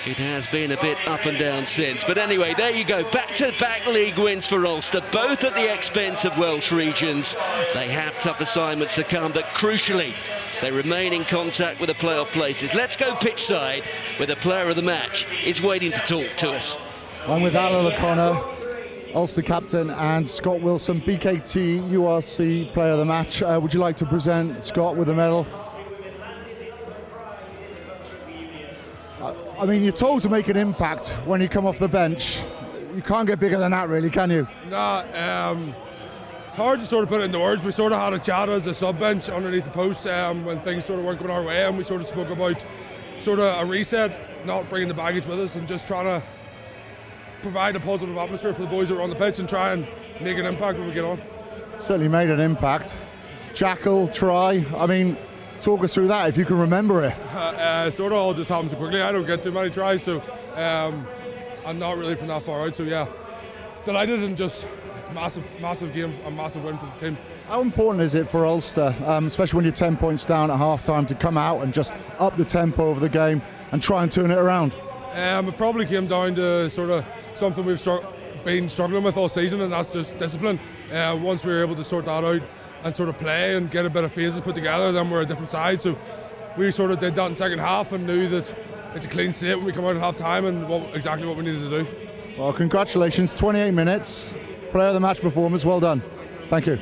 It has been a bit up and down since. But anyway, there you go. Back-to-back league wins for Ulster, both at the expense of Welsh regions. They have tough assignments to come, but crucially, they remain in contact with the playoff places. Let's go pitch side, where the player of the match is waiting to talk to us. I'm with Alan O'Connor, Ulster captain, and Scott Wilson, BKT URC player of the match. Would you like to present Scott with a medal? I mean, you're told to make an impact when you come off the bench. You can't get bigger than that, really, can you? Nah, it's hard to sort of put it into words. We sort of had a chat as a sub-bench underneath the post when things sort of weren't going our way, and we sort of spoke about sort of a reset, not bringing the baggage with us and just trying to provide a positive atmosphere for the boys that are on the pitch and try and make an impact when we get on. Certainly made an impact. Jackal, try, I mean, talk us through that if you can remember it. Sort of all just happens so quickly. I don't get too many tries, so I'm not really from that far out. So yeah, delighted, and just it's a massive game, a massive win for the team. How important is it for Ulster, especially when you're 10 points down at half-time, to come out and just up the tempo of the game and try and turn it around? It probably came down to sort of something we've been struggling with all season, and that's just discipline. Once we were able to sort that out and sort of play and get a bit of phases put together, then we're a different side. So we sort of did that in the second half and knew that it's a clean slate when we come out at half time, and exactly what we needed to do. Well, congratulations, 28 minutes, player of the match performance, well done. Thank you.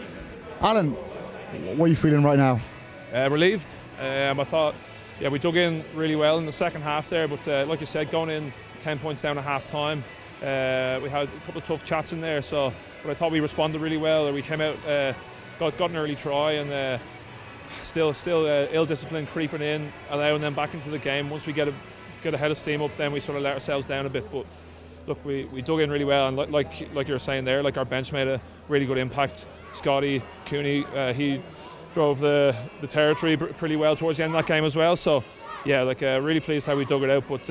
Alan, what are you feeling right now? Relieved. I thought, we dug in really well in the second half there, but like you said, going in 10 points down at half time, we had a couple of tough chats in there, but I thought we responded really well. We came out, got an early try, and still ill discipline creeping in, allowing them back into the game. Once we get ahead of steam up, then we sort of let ourselves down a bit. But look, we dug in really well, and like you were saying there, like our bench made a really good impact. Scotty Cooney, he drove the territory pretty well towards the end of that game as well. So yeah, really pleased how we dug it out, but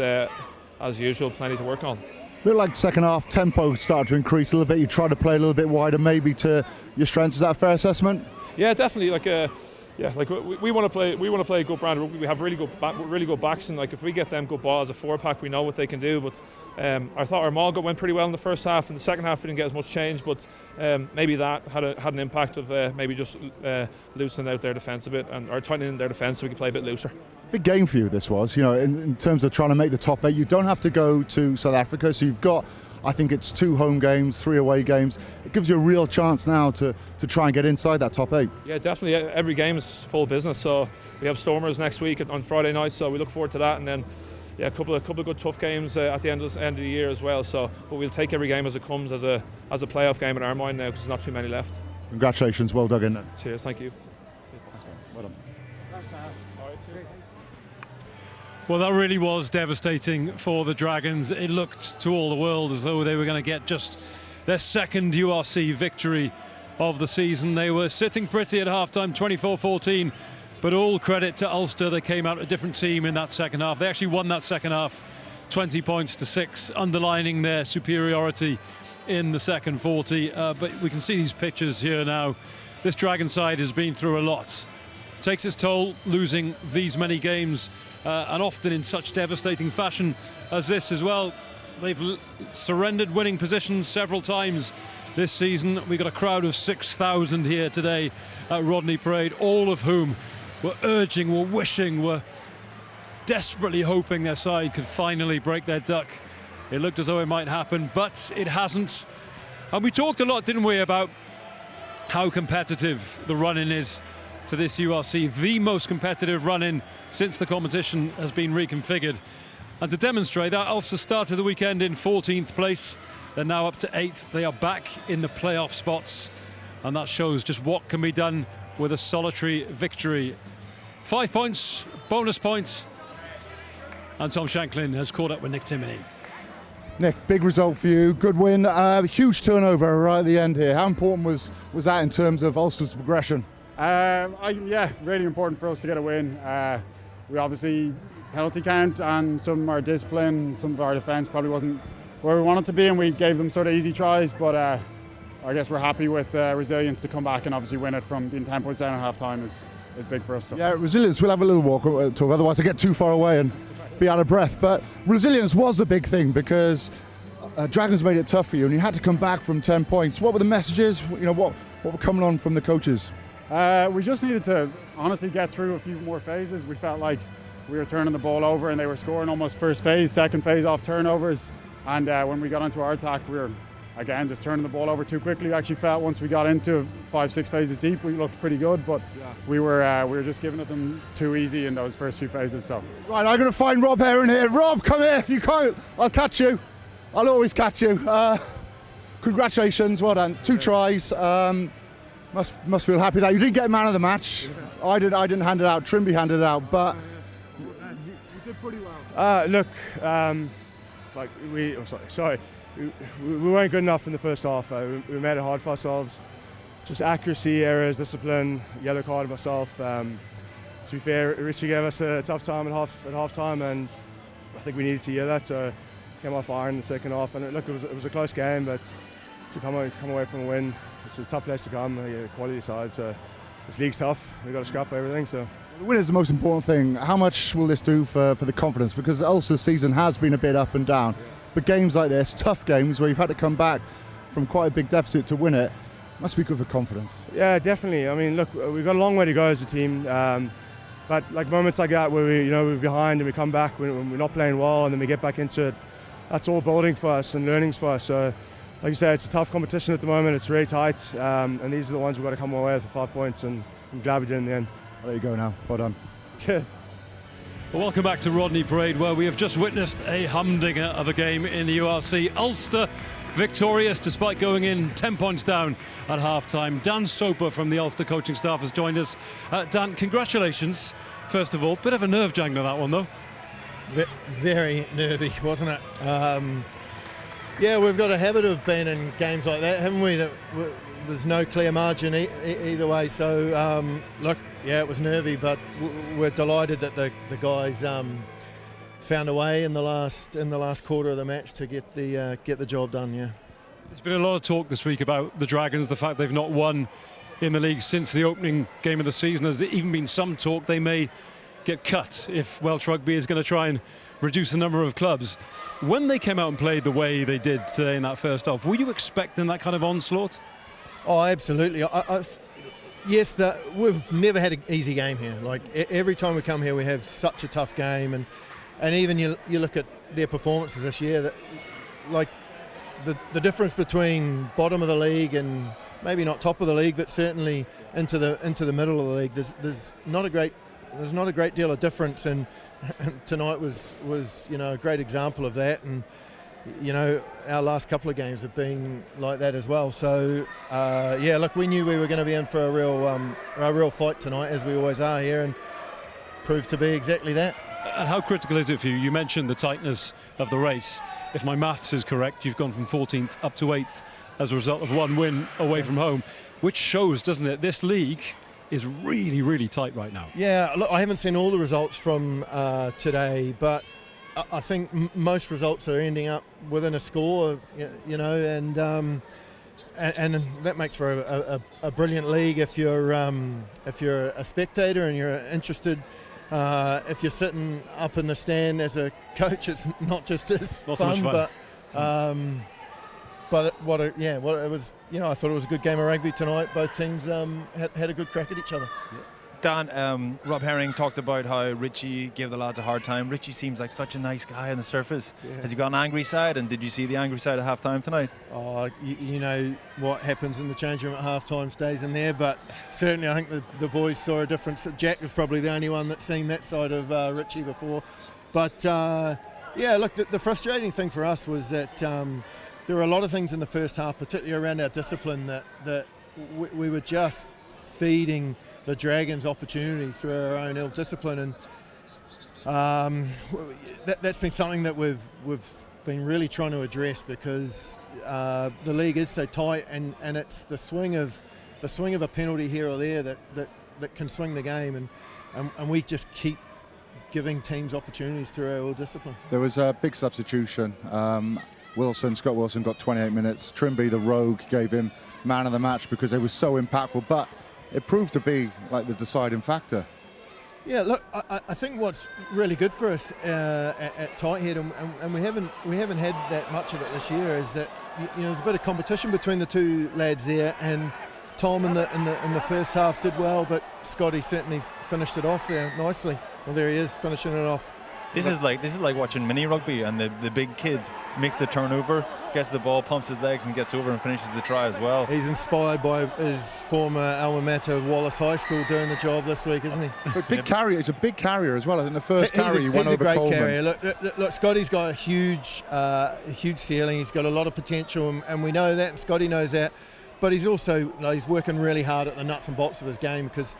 as usual, plenty to work on. Looked like second half tempo started to increase a little bit. You tried to play a little bit wider, maybe to your strengths. Is that a fair assessment? Yeah, definitely. We want to play. We want to play a good brand of rugby. We have really good backs, and if we get them good ball as a 4-pack, we know what they can do. But I thought our maul went pretty well in the first half. In the second half, we didn't get as much change, but maybe that had an impact of maybe just loosening out their defence a bit or tightening their defence so we could play a bit looser. Big game for you this was, in terms of trying to make the top 8. You don't have to go to South Africa, so you've got, I think it's 2 home games, 3 away games. It gives you a real chance now to try and get inside that top 8. Yeah, definitely. Every game is full business. So we have Stormers next week on Friday night, so we look forward to that. And then, a couple of good tough games at the end of the year as well. So, but we'll take every game as it comes as a playoff game in our mind now, because there's not too many left. Congratulations, well dug in. Cheers, thank you. Well done. Well, that really was devastating for the Dragons. It looked to all the world as though they were going to get just their second URC victory of the season. They were sitting pretty at half-time, 24-14, but all credit to Ulster. They came out a different team in that second half. They actually won that second half 20 points to 6, underlining their superiority in the second 40. But we can see these pictures here now. This Dragon side has been through a lot. It takes its toll losing these many games, and often in such devastating fashion as this as well. They've surrendered winning positions several times this season. We've got a crowd of 6,000 here today at Rodney Parade, all of whom were urging, were wishing, were desperately hoping their side could finally break their duck. It looked as though it might happen, but it hasn't. And we talked a lot, didn't we, about how competitive the run-in is to this URC, the most competitive run-in since the competition has been reconfigured. And to demonstrate that, Ulster started the weekend in 14th place. They're now up to 8th. They are back in the playoff spots, and that shows just what can be done with a solitary victory. 5 points, bonus points, and Tom Shanklin has caught up with Nick Timoney. Nick, big result for you, good win, huge turnover right at the end here. How important was that in terms of Ulster's progression? Really important for us to get a win. We obviously penalty count and some of our discipline, some of our defence probably wasn't where we wanted to be, and we gave them sort of easy tries, but I guess we're happy with resilience to come back and obviously win it from being 10 points down at half time is big for us. So. Yeah, resilience, we'll have a little walk talk, otherwise I get too far away and be out of breath. But resilience was the big thing, because Dragons made it tough for you, and you had to come back from 10 points. What were the messages? What were coming on from the coaches? We just needed to honestly get through a few more phases. We felt like we were turning the ball over and they were scoring almost first phase, second phase off turnovers. And when we got onto our attack, we were, again, just turning the ball over too quickly. We actually felt once we got into 5-6 phases deep, we looked pretty good, but we were just giving it them too easy in those first few phases. So Right, I'm going to find Rob Heron here. Rob, come here. You can't. I'll catch you. I'll always catch you. Congratulations, well done. 2 tries. Must feel happy that you didn't get man of the match. I didn't hand it out. Trimby handed it out, but you did pretty well. Look, we weren't good enough in the first half. We made it hard for ourselves. Just accuracy errors, discipline, yellow card myself. To be fair, Richie gave us a tough time at half time, and I think we needed to hear that. So came off iron in the second half, and look, it was a close game, but to come away from a win, it's a tough place to come. Quality side, so this league's tough. We've got to scrap for everything. So the win is the most important thing. How much will this do for the confidence? Because Ulster's season has been a bit up and down, but games like this, tough games where you've had to come back from quite a big deficit to win it, must be good for confidence. Yeah, definitely. I mean, look, we've got a long way to go as a team. But like moments like that where we're behind and we come back when we're not playing well and then we get back into it, that's all building for us and learnings for us. So, like you said, it's a tough competition at the moment. It's really tight, and these are the ones we've got to come away with for 5 points, and I'm glad we did in the end. I'll let you go now. Well done. Cheers. Well, welcome back to Rodney Parade, where we have just witnessed a humdinger of a game in the URC. Ulster victorious despite going in 10 points down at half-time. Dan Soper from the Ulster coaching staff has joined us. Dan, congratulations, first of all. Bit of a nerve jangle, that one, though. Very nervy, wasn't it? Yeah, we've got a habit of being in games like that, haven't we? That there's no clear margin either way. So, look, yeah, it was nervy, but we're delighted that the guys found a way in the last quarter of the match to get the job done. Yeah. There's been a lot of talk this week about the Dragons, the fact they've not won in the league since the opening game of the season. There's even been some talk they may get cut if Welsh Rugby is going to try and reduce the number of clubs. When they came out and played the way they did today in that first half, were you expecting that kind of onslaught? Oh, absolutely. Yes, we've never had an easy game here. Like every time we come here, we have such a tough game, and even you look at their performances this year. That, like the difference between bottom of the league and maybe not top of the league, but certainly into the middle of the league. There's not a great deal of difference, and tonight was a great example of that. And our last couple of games have been like that as well. So yeah, look, we knew we were going to be in for a real fight tonight, as we always are here, and proved to be exactly that. And how critical is it for you? You mentioned the tightness of the race. If my maths is correct, you've gone from 14th up to 8th as a result of one win away from home, which shows, doesn't it, this league is really, really tight right now. Yeah, look, I haven't seen all the results from today, but I think most results are ending up within a score, and that makes for a brilliant league if you're a spectator and you're interested. If you're sitting up in the stand as a coach, it's not just as not so fun, much fun. But it was. I thought it was a good game of rugby tonight. Both teams had a good crack at each other. Yeah. Dan, Rob Herring talked about how Richie gave the lads a hard time. Richie seems like such a nice guy on the surface. Yeah. Has he got an angry side, and did you see the angry side at half-time tonight? Oh, you know what happens in the change room at half-time stays in there, but certainly I think the boys saw a difference. Jack was probably the only one that's seen that side of Richie before. But yeah, look, the frustrating thing for us was that there were a lot of things in the first half, particularly around our discipline, that we were just feeding the Dragons opportunity through our own ill discipline, and that's been something that we've been really trying to address, because the league is so tight, and it's the swing of a penalty here or there that can swing the game, and we just keep giving teams opportunities through our ill discipline. There was a big substitution. Scott Wilson got 28 minutes. Trimby, the rogue, gave him man of the match because they were so impactful, but it proved to be like the deciding factor. Yeah, look, I think what's really good for us at Tighthead, and we haven't had that much of it this year, is that there's a bit of competition between the two lads there, and Tom in the first half did well, but Scotty certainly finished it off there nicely. Well, there he is finishing it off. This is like watching mini rugby, and the big kid makes the turnover, gets the ball, pumps his legs, and gets over and finishes the try as well. He's inspired by his former alma mater, Wallace High School, doing the job this week, isn't he? But big carrier. He's a big carrier as well. I think the first carry he went over Coleman. He's a great carrier. Look, Scotty's got a huge ceiling. He's got a lot of potential, and we know that, and Scotty knows that. But he's also he's working really hard at the nuts and bolts of his game, because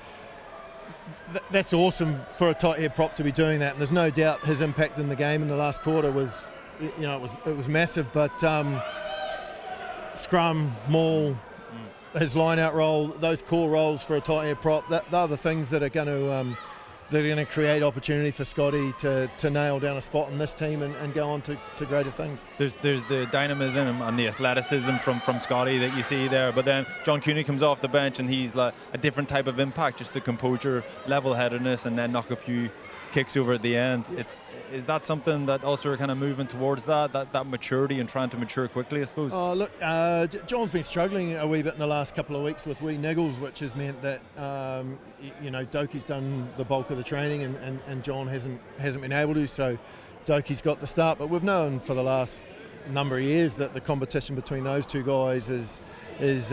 that's awesome for a tight head prop to be doing that. And there's no doubt his impact in the game in the last quarter was, it was massive. But scrum, maul, his line-out role, those core roles for a tight head prop, they're the things that are going to create opportunity for Scotty to nail down a spot in this team and go on to greater things. There's the dynamism and the athleticism from Scotty that you see there, but then John Cooney comes off the bench and he's like a different type of impact, just the composure, level-headedness, and then knock a few kicks over at the end. Is that something that Ulster are kind of moving towards, that maturity and trying to mature quickly, I suppose? Oh, look, John's been struggling a wee bit in the last couple of weeks with wee niggles, which has meant that Doki's done the bulk of the training and John hasn't been able to, so Doki's got the start. But we've known for the last number of years that the competition between those two guys is it's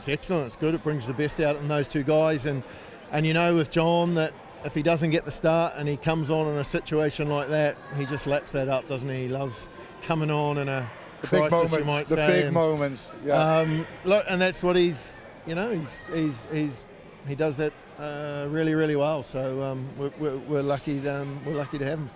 excellent, it's good, it brings the best out in those two guys, and with John, that if he doesn't get the start and he comes on in a situation like that, he just laps that up, doesn't he? He loves coming on in a crisis, you might say. The big moments, yeah. Look, and that's what he does that really, really well. So we're lucky to have him.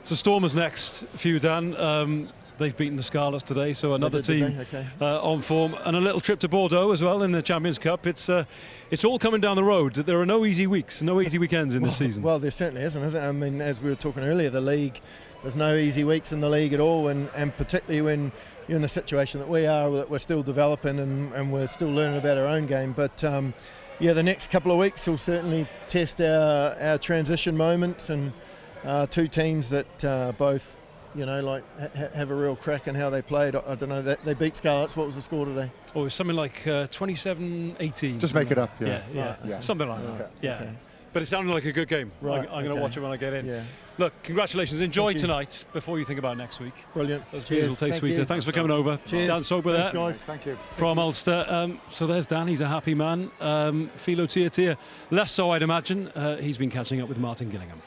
So Stormers next for you, Dan. They've beaten the Scarlets today, so another team on form, and a little trip to Bordeaux as well in the Champions Cup. It's all coming down the road. There are no easy weeks, no easy weekends in this season. Well, there certainly isn't, is it? I mean, as we were talking earlier, the league, there's no easy weeks in the league at all, and particularly when you're in the situation that we are, that we're still developing and we're still learning about our own game. But the next couple of weeks will certainly test our transition moments, and two teams that both have a real crack in how they played. I don't know, they beat Scarlets. What was the score today? Oh, it was something like 27-18. Just make it up. Yeah. Something like that. Yeah. Okay. But it sounded like a good game. Right, I'm going to watch it when I get in. Yeah. Look, congratulations. Enjoy tonight before you think about next week. Brilliant. Those beers will taste sweeter. Thanks for coming over. Cheers. Dan Sober there. Thanks, guys. Thank you. From Ulster. So there's Dan. He's a happy man. Philo Tia. Less so, I'd imagine. He's been catching up with Martin Gillingham.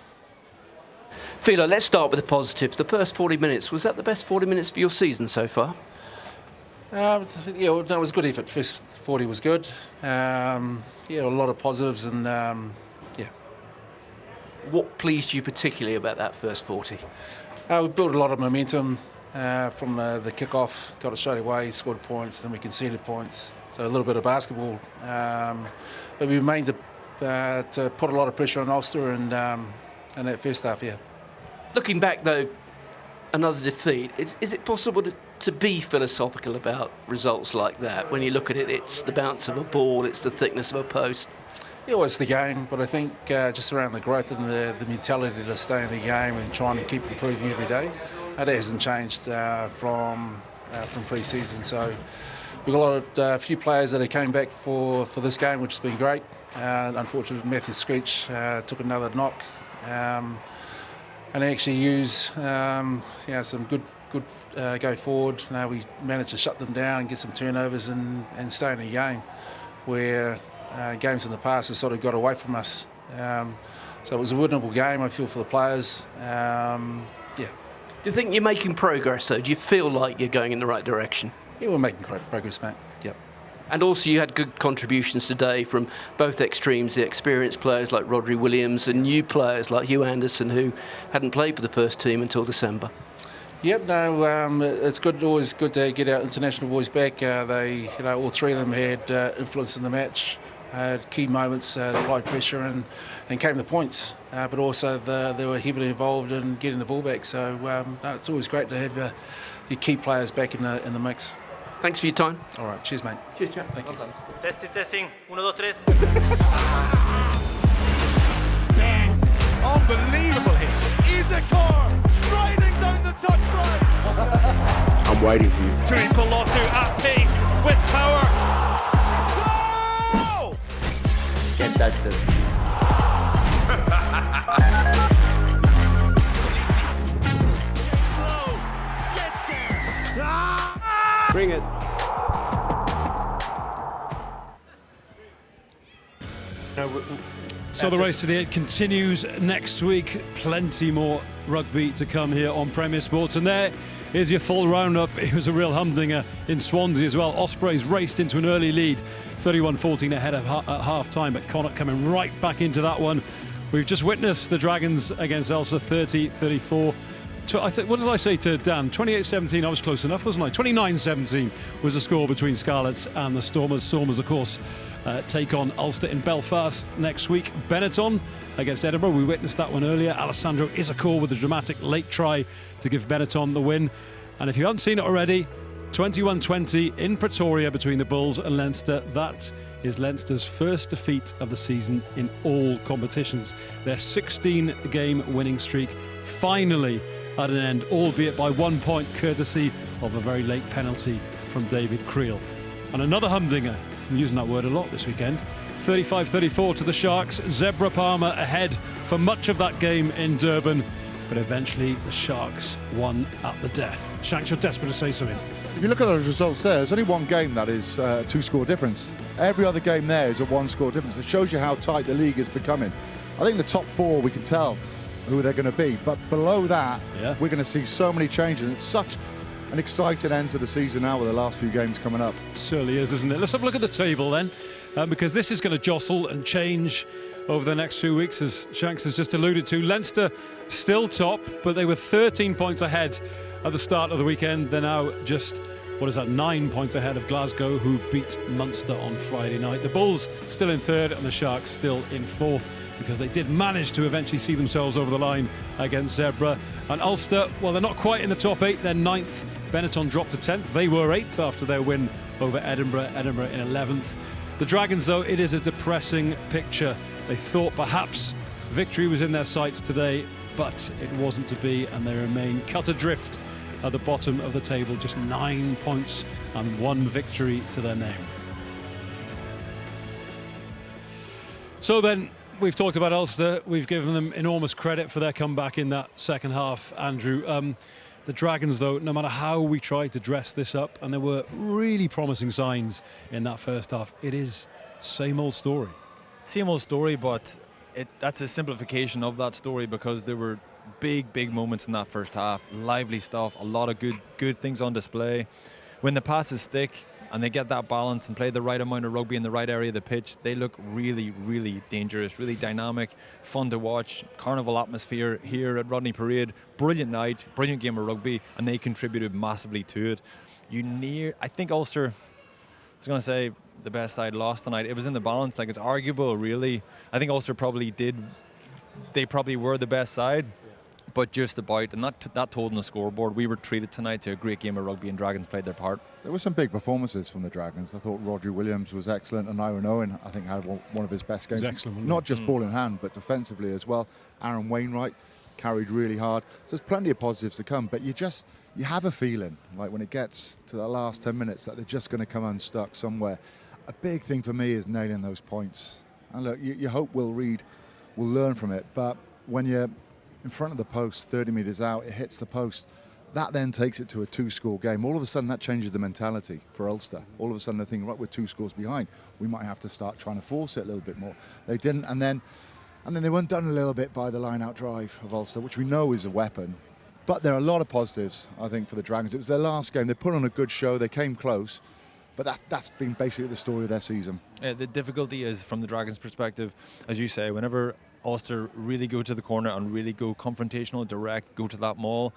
Philo, let's start with the positives. The first 40 minutes, was that the best 40 minutes of your season so far? That was good effort. First 40 was good. A lot of positives, and What pleased you particularly about that first 40? we built a lot of momentum from the kick-off, got it straight away, scored points, then we conceded points. So a little bit of basketball. But we remained to put a lot of pressure on Ulster in that first half, Looking back, though, another defeat. Is it possible to be philosophical about results like that? When you look at it, it's the bounce of a ball, it's the thickness of a post. Yeah, well, it's the game, but I think just around the growth and the mentality to stay in the game and trying to keep improving every day, that hasn't changed from pre-season. So we've got a few players that came back for this game, which has been great. Unfortunately, Matthew Screech took another knock. And actually use some good go forward. We managed to shut them down and get some turnovers and stay in the game, where games in the past have sort of got away from us. So it was a winnable game, I feel, for the players. Do you think you're making progress, though? Do you feel like you're going in the right direction? Yeah, we're making great progress, mate. Yep. And also you had good contributions today from both extremes, the experienced players like Rodri Williams and new players like Hugh Anderson, who hadn't played for the first team until December. Yep, it's always good to get our international boys back. All three of them had influence in the match, had key moments, applied pressure and came the points. But also they were heavily involved in getting the ball back. So it's always great to have your key players back in the mix. Thanks for your time. All right, cheers, mate. Cheers, chap. Thank you. Testing. 1, 2, 3. Unbelievable hit. Is a car striding down the touchline. I'm waiting for you. Triple Lotto at pace with power. Goal! Can't touch this. Bring it. So the race to the 8 continues next week. Plenty more rugby to come here on Premier Sports. And there is your full roundup. It was a real humdinger in Swansea as well. Ospreys raced into an early lead, 31-14 ahead at half-time, but Connacht coming right back into that one. We've just witnessed the Dragons against Ulster, 30-34. What did I say to Dan? 28-17, I was close enough, wasn't I? 29-17 was the score between Scarlets and the Stormers. Stormers, of course, take on Ulster in Belfast next week. Benetton against Edinburgh, we witnessed that one earlier. Alessandro Issacore with a dramatic late try to give Benetton the win. And if you haven't seen it already, 21-20 in Pretoria between the Bulls and Leinster. That is Leinster's first defeat of the season in all competitions. Their 16-game winning streak finally at an end, albeit by 1 point, courtesy of a very late penalty from David Creel. And another humdinger, I'm using that word a lot this weekend, 35-34 to the Sharks. Zebra Palmer ahead for much of that game in Durban, but eventually the Sharks won at the death. Shanks, you're desperate to say something. If you look at the results there, there's only one game that is a 2-score difference. Every other game there is a 1-score difference. It shows you how tight the league is becoming. I think the top 4 we can tell who they're going to be, but below that, we're going to see so many changes. It's such an exciting end to the season now with the last few games coming up. It certainly is, isn't it? Let's have a look at the table then, because this is going to jostle and change over the next few weeks, as Shanks has just alluded to. Leinster still top, but they were 13 points ahead at the start of the weekend. They're now just 9 points ahead of Glasgow, who beat Munster on Friday night. The Bulls still in third and the Sharks still in fourth, because they did manage to eventually see themselves over the line against Zebra. And Ulster, well, they're not quite in the top 8, they're 9th. Benetton dropped to 10th. They were 8th after their win over Edinburgh in 11th. The Dragons, though, it is a depressing picture. They thought perhaps victory was in their sights today, but it wasn't to be, and they remain cut adrift at the bottom of the table, just 9 points and 1 victory to their name. So then, we've talked about Ulster. We've given them enormous credit for their comeback in that second half, Andrew. The Dragons, though, no matter how we tried to dress this up, and there were really promising signs in that first half, it is same old story. Same old story, but that's a simplification of that story, because there were big moments in that first half. Lively stuff, a lot of good things on display. When the passes stick and they get that balance and play the right amount of rugby in the right area of the pitch, they look really dangerous, really dynamic, fun to watch. Carnival atmosphere here at Rodney Parade. Brilliant night, brilliant game of rugby, and they contributed massively to it. I think Ulster, I was going to say the best side lost tonight. It was in the balance, like it's arguable, really. I think Ulster probably were the best side, but just about, and that told on the scoreboard. We were treated tonight to a great game of rugby, and Dragons played their part. There were some big performances from the Dragons. I thought Rodri Williams was excellent, and Aneurin Owen, I think, had one of his best games. Excellent, not just ball in hand, but defensively as well. Aaron Wainwright carried really hard. So there's plenty of positives to come, but you have a feeling, like when it gets to the last 10 minutes, that they're just going to come unstuck somewhere. A big thing for me is nailing those points. And look, you hope Will Reid will learn from it, but when you're in front of the post, 30 metres out, it hits the post. That then takes it to a 2-score game. All of a sudden, that changes the mentality for Ulster. All of a sudden, they think, right, we're 2 scores behind. We might have to start trying to force it a little bit more. They didn't, and then they weren't done a little bit by the line-out drive of Ulster, which we know is a weapon. But there are a lot of positives, I think, for the Dragons. It was their last game. They put on a good show. They came close. But that's been basically the story of their season. The difficulty is, from the Dragons' perspective, as you say, whenever Ulster really go to the corner and really go confrontational, direct, go to that maul,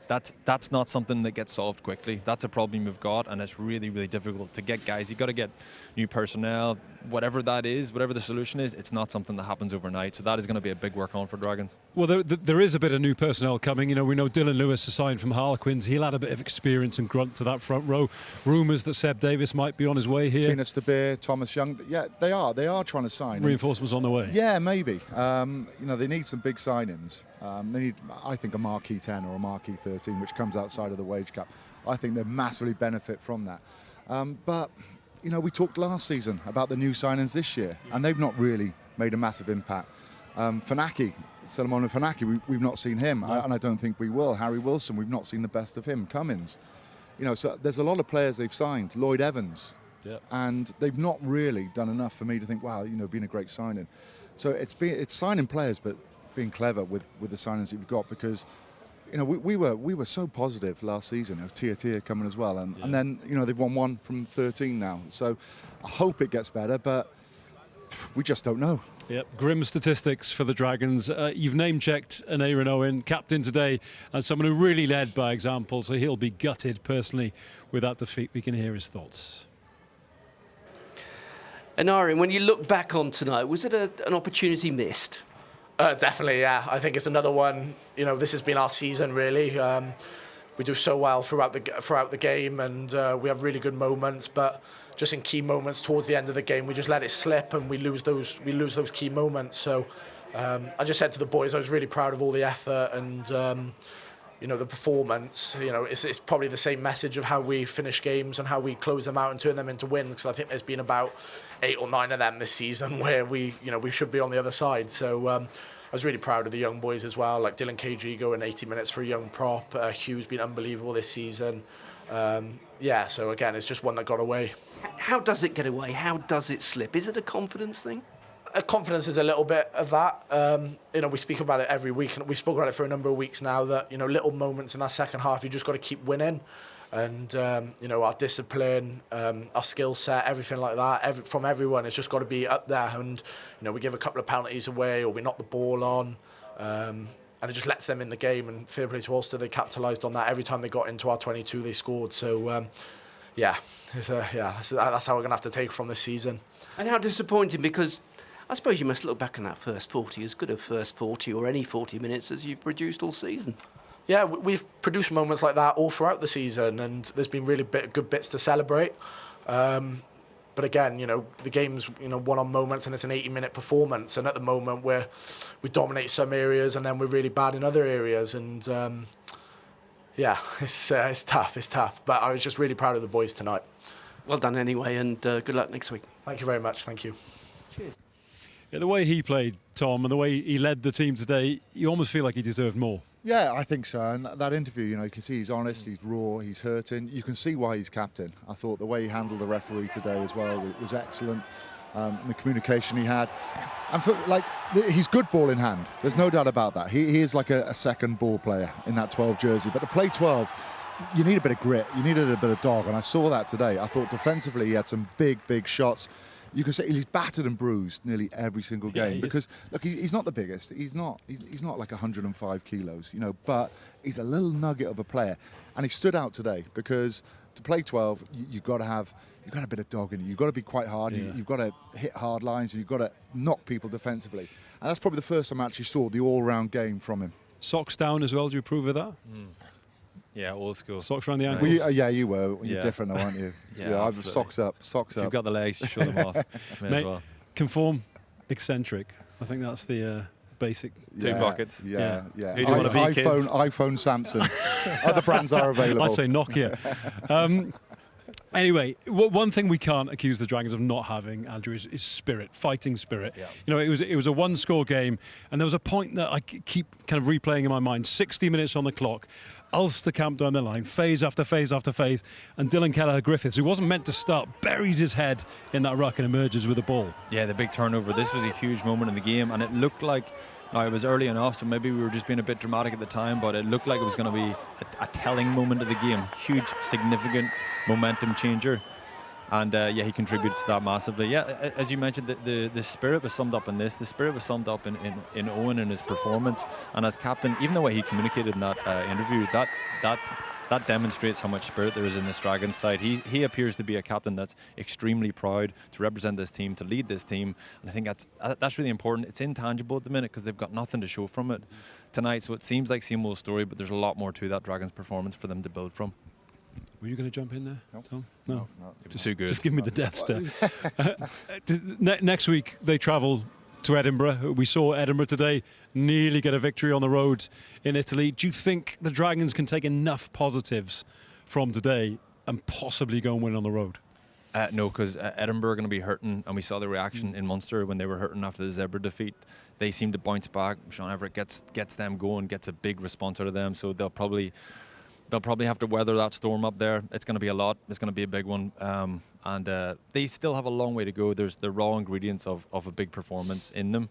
that's not something that gets solved quickly. That's a problem you've got, and it's really difficult to get guys. You've got to get new personnel, whatever that is, whatever the solution is, it's not something that happens overnight. So that is going to be a big work on for Dragons. Well, there is a bit of new personnel coming. You know, we know Dylan Lewis assigned from Harlequins. He'll add a bit of experience and grunt to that front row. Rumours that Seb Davis might be on his way here. Tina Stabir, Thomas Young. Yeah, they are trying to sign. Reinforcements on the way. Yeah, maybe. You know, they need some big signings. They need, I think, a marquee 10 or a marquee 13, which comes outside of the wage cap. I think they massively benefit from that. But, you know, we talked last season about the new signings this year, and they've not really made a massive impact. Fanaki, Solomon Fanaki, we've not seen him, and I don't think we will. Harry Wilson, we've not seen the best of him. Cummins. You know, so there's a lot of players they've signed. Lloyd Evans. Yep. And they've not really done enough for me to think, wow, you know, been a great signing. So it's signing players, but being clever with the signings that you've got, because, you know, we were so positive last season of Tia coming as well, and then, you know, they've won 1 from 13 now. So I hope it gets better, but we just don't know. Yep, grim statistics for the Dragons. You've name-checked Aneurin Owen, captain today, and someone who really led by example, so he'll be gutted personally with that defeat. We can hear his thoughts. Aneurin, when you look back on tonight, was it an opportunity missed? Definitely, yeah. I think it's another one. You know, this has been our season, really. We do so well throughout the game, and we have really good moments. But just in key moments towards the end of the game, we just let it slip, and we lose those key moments. So I just said to the boys, I was really proud of all the effort and you know, the performance. You know, it's probably the same message of how we finish games and how we close them out and turn them into wins. Because I think there's been about 8 or 9 of them this season where we should be on the other side. So I was really proud of the young boys as well, like Dylan KG going 80 minutes for a young prop. Hugh's been unbelievable this season. Yeah, so again, it's just one that got away. How does it get away? How does it slip? Is it a confidence thing? Confidence is a little bit of that. You know, we speak about it every week, and we spoke about it for a number of weeks now, that, you know, little moments in that second half, you just got to keep winning. And, you know, our discipline, our skill set, everything like that, from everyone, it's just got to be up there. And, you know, we give a couple of penalties away or we knock the ball on, and it just lets them in the game. And fair play to Ulster, they capitalised on that. Every time they got into our 22, they scored. So, yeah, that's how we're going to have to take from this season. And how disappointing, because I suppose you must look back on that first 40, as good a first 40 or any 40 minutes as you've produced all season. Yeah, we've produced moments like that all throughout the season, and there's been really good bits to celebrate. But again, you know, the game's, you know, won on moments, and it's an 80-minute performance. And at the moment, we dominate some areas, and then we're really bad in other areas. And yeah, it's tough. But I was just really proud of the boys tonight. Well done anyway, and good luck next week. Thank you very much. Thank you. Cheers. Yeah, the way he played, Tom, and the way he led the team today, you almost feel like he deserved more. Yeah, I think so. And that interview, you know, you can see he's honest, he's raw, he's hurting. You can see why he's captain. I thought the way he handled the referee today as well was excellent. And the communication he had. And he's good ball in hand. There's no doubt about that. He is like a second ball player in that 12 jersey. But to play 12, you need a bit of grit. You needed a bit of dog. And I saw that today. I thought defensively he had some big shots. You can say he's battered and bruised nearly every single game, because look, he's not the biggest. He's not like 105 kilos, you know, but he's a little nugget of a player, and he stood out today because to play 12, you've got to have a bit of dog in you. You've got to be quite hard. Yeah. You've got to hit hard lines, and you've got to knock people defensively. And that's probably the first time I actually saw the all-round game from him. Socks down as well. Do you approve of that? Yeah, old school. Socks around the ankles. Yeah, you were. You're Yeah. different, though, aren't you? Yeah, I was socks up. If you've got the legs, show them off. May Mate, as well. conform, eccentric. I think that's the basic. Two buckets. Yeah. Who do you want to be, kids? iPhone, Samsung. Other brands are available. I'd say Nokia. Anyway, one thing we can't accuse the Dragons of not having, Andrew, is spirit, fighting spirit. Yeah. You know, it was a one-score game, and there was a point that I keep kind of replaying in my mind. 60 minutes on the clock, Ulster camped down the line, phase after phase after phase, and Dylan Kelleher-Griffiths, who wasn't meant to start, buries his head in that ruck and emerges with the ball. Yeah, the big turnover. This was a huge moment in the game, and it looked like, now it was early enough, so maybe we were just being a bit dramatic at the time, but it looked like it was going to be a telling moment of the game. Huge, significant momentum changer. And yeah, he contributed to that massively. Yeah, as you mentioned, the spirit was summed up in this. The spirit was summed up in Owen and his performance. And as captain, even the way he communicated in that interview, that that demonstrates how much spirit there is in this Dragons side. He appears to be a captain that's extremely proud to represent this team, to lead this team, and I think that's really important. It's intangible at the minute because they've got nothing to show from it tonight, so it seems like same old story, but there's a lot more to that Dragons performance for them to build from. Were you going to jump in there, Tom? No. It was too good. Just give me the death stare. Next week they travel to Edinburgh. We saw Edinburgh today nearly get a victory on the road in Italy. Do you think the Dragons can take enough positives from today and possibly go and win on the road? No, because Edinburgh are going to be hurting, and we saw the reaction in Munster when they were hurting after the Zebra defeat. They seem to bounce back. Sean Everett gets them going, gets a big response out of them, so they'll probably have to weather that storm up there. It's going to be a lot. It's going to be a big one. And they still have a long way to go. There's the raw ingredients of a big performance in them,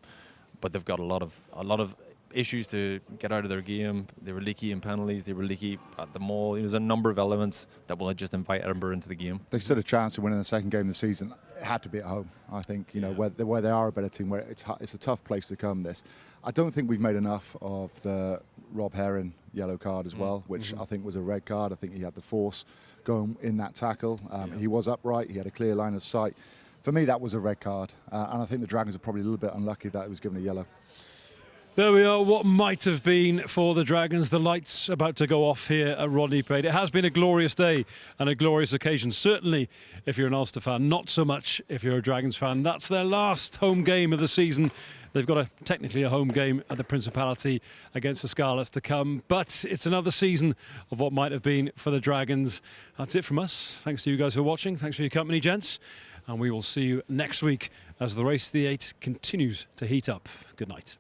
but they've got a lot of issues to get out of their game. They were leaky in penalties. They were leaky at the maul. There's a number of elements that will just invite Edinburgh into the game. They stood a chance to win in the second game of the season. It had to be at home. I think where they are a better team, where it's a tough place to come. I don't think we've made enough of the Rob Herring yellow card as well, which I think was a red card. I think he had the force going in that tackle. He was upright. He had a clear line of sight. For me, that was a red card, and I think the Dragons are probably a little bit unlucky that it was given a yellow. There we are, what might have been for the Dragons. The lights about to go off here at Rodney Parade. It has been a glorious day and a glorious occasion, certainly if you're an Ulster fan, not so much if you're a Dragons fan. That's their last home game of the season. They've got technically a home game at the Principality against the Scarlets to come, but it's another season of what might have been for the Dragons. That's it from us. Thanks to you guys for watching. Thanks for your company, gents. And we will see you next week as the race to the 8 continues to heat up. Good night.